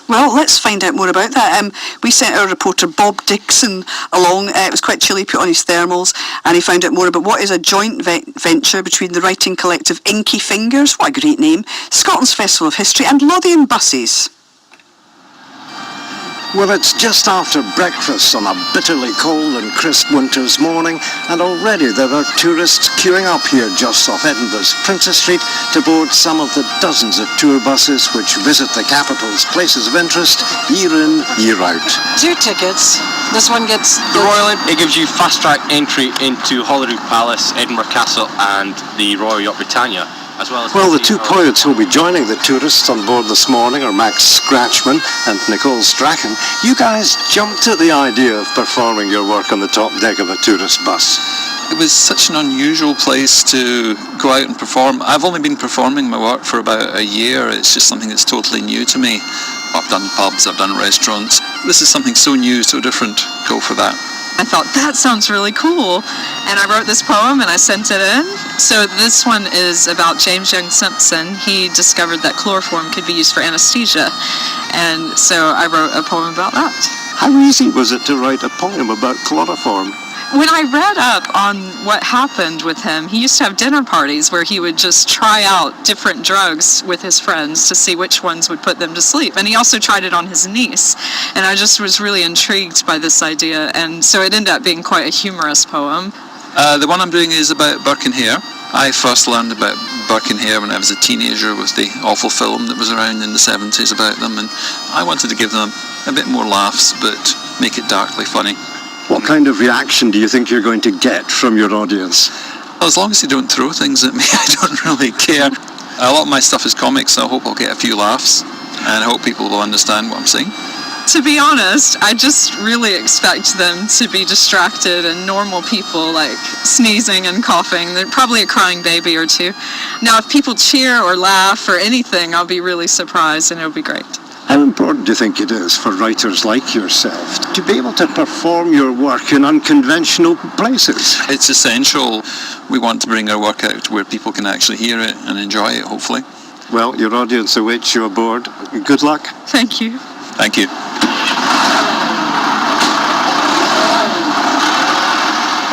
Well, let's find out more about that. We sent our reporter Bob Dixon along. It was quite chilly, put on his thermals, and he found out more about what is a joint venture between the writing collective Inky Fingers, what a great name, Scotland's Festival of History, and Lothian Buses. Well, it's just after breakfast on a bitterly cold and crisp winter's morning, and already there are tourists queuing up here just off Edinburgh's Princess Street to board some of the dozens of tour buses which visit the capital's places of interest year in, year out. 2 tickets. This one gets... The Royal, it gives you fast-track entry into Holyrood Palace, Edinburgh Castle and the Royal Yacht Britannia. Well, the 2 poets who will be joining the tourists on board this morning are Max Scratchmann and Nicole Strachan. You guys jumped at the idea of performing your work on the top deck of a tourist bus. It was such an unusual place to go out and perform. I've only been performing my work for about a year. It's just something that's totally new to me. I've done pubs, I've done restaurants. This is something so new, so different. Go for that. I thought, that sounds really cool, and I wrote this poem and I sent it in. So this one is about James Young Simpson. He discovered that chloroform could be used for anesthesia, and so I wrote a poem about that. How easy was it to write a poem about chloroform? When I read up on what happened with him, he used to have dinner parties where he would just try out different drugs with his friends to see which ones would put them to sleep. And he also tried it on his niece. And I just was really intrigued by this idea. And so it ended up being quite a humorous poem. The one I'm doing is about Burke and Hare. I first learned about Burke and Hare when I was a teenager with the awful film that was around in the 70s about them. And I wanted to give them a bit more laughs, but make it darkly funny. What kind of reaction do you think you're going to get from your audience? Well, as long as they don't throw things at me, I don't really care. A lot of my stuff is comics, so I hope I'll get a few laughs, and I hope people will understand what I'm saying. To be honest, I just really expect them to be distracted and normal people, like sneezing and coughing. They're probably a crying baby or two. Now, if people cheer or laugh or anything, I'll be really surprised, and it'll be great. How important do you think it is for writers like yourself to be able to perform your work in unconventional places? It's essential. We want to bring our work out where people can actually hear it and enjoy it, hopefully. Well, your audience awaits you aboard. Good luck. Thank you. Thank you.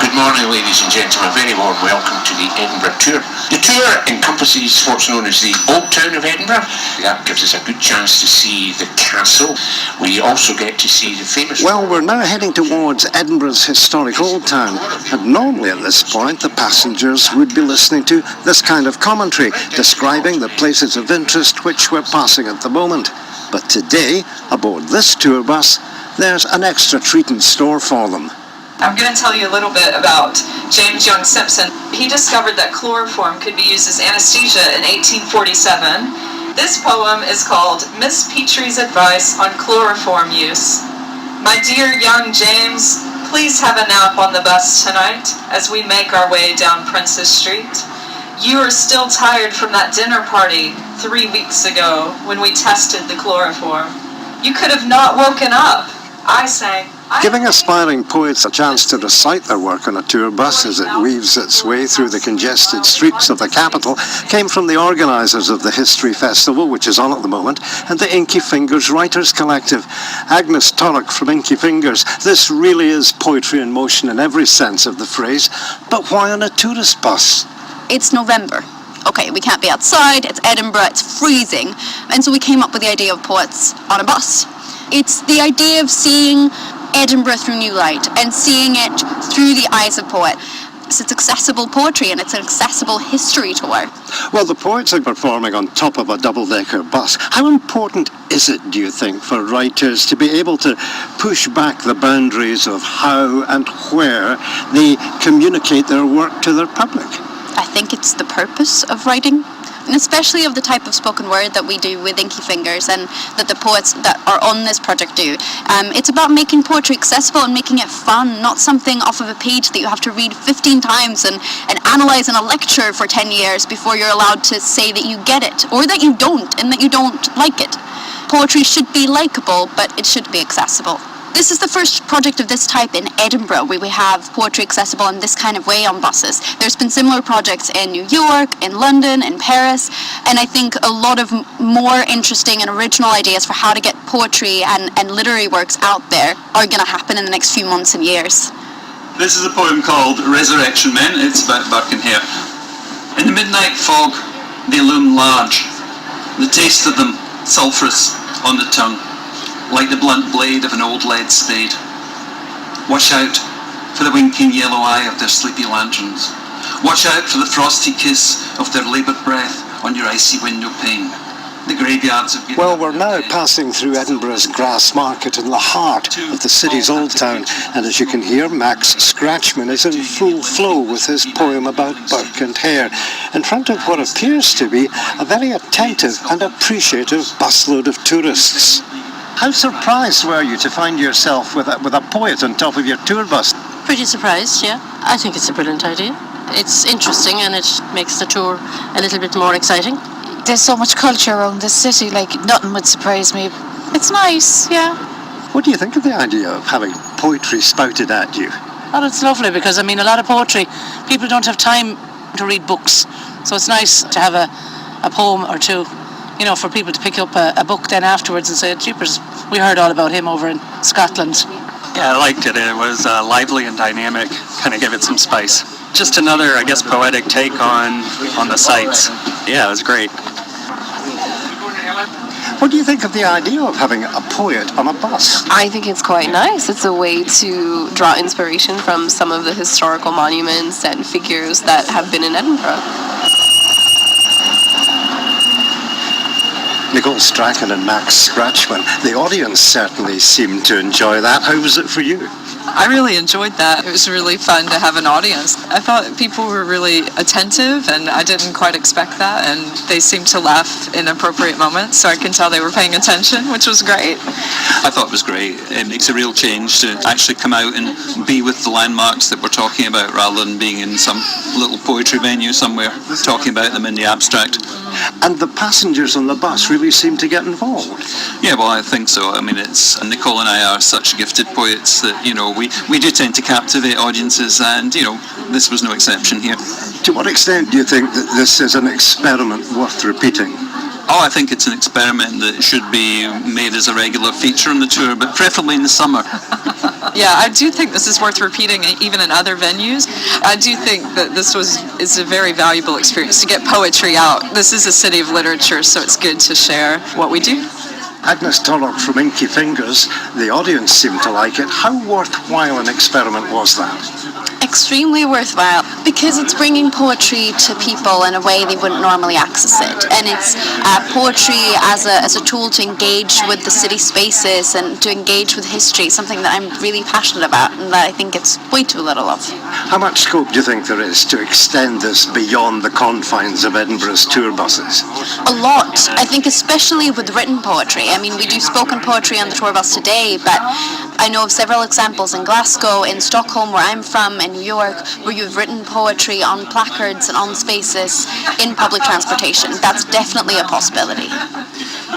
Good morning, ladies and gentlemen. A very warm welcome to the Edinburgh Tour. The tour encompasses what's known as the Old Town of Edinburgh. That gives us a good chance to see the castle. We also get to see the famous... Well, we're now heading towards Edinburgh's historic Old Town, and normally at this point the passengers would be listening to this kind of commentary describing the places of interest which we're passing at the moment. But today, aboard this tour bus, there's an extra treat in store for them. I'm going to tell you a little bit about James Young Simpson. He discovered that chloroform could be used as anesthesia in 1847. This poem is called Miss Petrie's Advice on Chloroform Use. My dear young James, please have a nap on the bus tonight as we make our way down Princess Street. You are still tired from that dinner party 3 weeks ago when we tested the chloroform. You could have not woken up. I sang. Giving aspiring poets a chance to recite their work on a tour bus as it weaves its way through the congested streets of the capital came from the organisers of the History Festival, which is on at the moment, and the Inky Fingers Writers Collective. Agnes Torrock from Inky Fingers, this really is poetry in motion in every sense of the phrase, but why on a tourist bus? It's November. Okay, we can't be outside, it's Edinburgh, it's freezing, and so we came up with the idea of poets on a bus. It's the idea of seeing Edinburgh through new light and seeing it through the eyes of poet. It's accessible poetry and it's an accessible history tour. Well, the poets are performing on top of a double-decker bus. How important is it, do you think, for writers to be able to push back the boundaries of how and where they communicate their work to their public? I think it's the purpose of writing, and especially of the type of spoken word that we do with Inky Fingers and that the poets that are on this project do. It's about making poetry accessible and making it fun, not something off of a page that you have to read 15 times and analyse in a lecture for 10 years before you're allowed to say that you get it, or that you don't, and that you don't like it. Poetry should be likeable, but it should be accessible. This is the first project of this type in Edinburgh, where we have poetry accessible in this kind of way on buses. There's been similar projects in New York, in London, in Paris, and I think a lot of more interesting and original ideas for how to get poetry and literary works out there are going to happen in the next few months and years. This is a poem called Resurrection Men. It's about Birkenhair. In the midnight fog, they loom large, the taste of them sulphurous on the tongue, like the blunt blade of an old lead spade. Watch out for the winking yellow eye of their sleepy lanterns. Watch out for the frosty kiss of their laboured breath on your icy window pane. The graveyards of... Well, we're now passing through Edinburgh's Grass Market in the heart of the city's old town, and as you can hear, Max Scratchmann is in full flow with his poem about Burke and Hare, in front of what appears to be a very attentive and appreciative busload of tourists. How surprised were you to find yourself with a poet on top of your tour bus? Pretty surprised, yeah. I think it's a brilliant idea. It's interesting and it makes the tour a little bit more exciting. There's so much culture around this city, like nothing would surprise me. It's nice, yeah. What do you think of the idea of having poetry spouted at you? Oh, it's lovely because, I mean, a lot of poetry, people don't have time to read books. So it's nice to have a poem or two, you know, for people to pick up a book then afterwards and say, jeepers, we heard all about him over in Scotland. Yeah, I liked it. It was lively and dynamic, kind of gave it some spice. Just another, I guess, poetic take on the sights. Yeah, it was great. What do you think of the idea of having a poet on a bus? I think it's quite nice. It's a way to draw inspiration from some of the historical monuments and figures that have been in Edinburgh. Nicole Strachan and Max Scratchmann. The audience certainly seemed to enjoy that. How was it for you? I really enjoyed that. It was really fun to have an audience. I thought people were really attentive and I didn't quite expect that, and they seemed to laugh in appropriate moments, so I can tell they were paying attention, which was great. I thought it was great. It makes a real change to actually come out and be with the landmarks that we're talking about rather than being in some little poetry venue somewhere talking about them in the abstract. And the passengers on the bus really seem to get involved. Yeah, well, I think so. I mean, Nicole and I are such gifted poets that, you know, we do tend to captivate audiences, and, you know, this was no exception here. To what extent do you think that this is an experiment worth repeating? Oh, I think it's an experiment that should be made as a regular feature on the tour, but preferably in the summer. Yeah, I do think this is worth repeating even in other venues. I do think that this is a very valuable experience to get poetry out. This is a city of literature, so it's good to share what we do. Agnes Torlock from Inky Fingers, the audience seemed to like it. How worthwhile an experiment was that? Extremely worthwhile, because it's bringing poetry to people in a way they wouldn't normally access it, and it's poetry as a tool to engage with the city spaces and to engage with history, something that I'm really passionate about and that I think it's way too little of. How much scope do you think there is to extend this beyond the confines of Edinburgh's tour buses? A lot. I think especially with written poetry. I mean, we do spoken poetry on the tour bus today, but I know of several examples in Glasgow, in Stockholm, where I'm from, in New York, where you've written poetry on placards and on spaces in public transportation. That's definitely a possibility.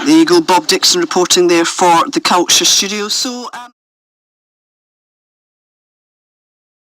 There you go, Bob Dixon reporting there for the Culture Studio. So.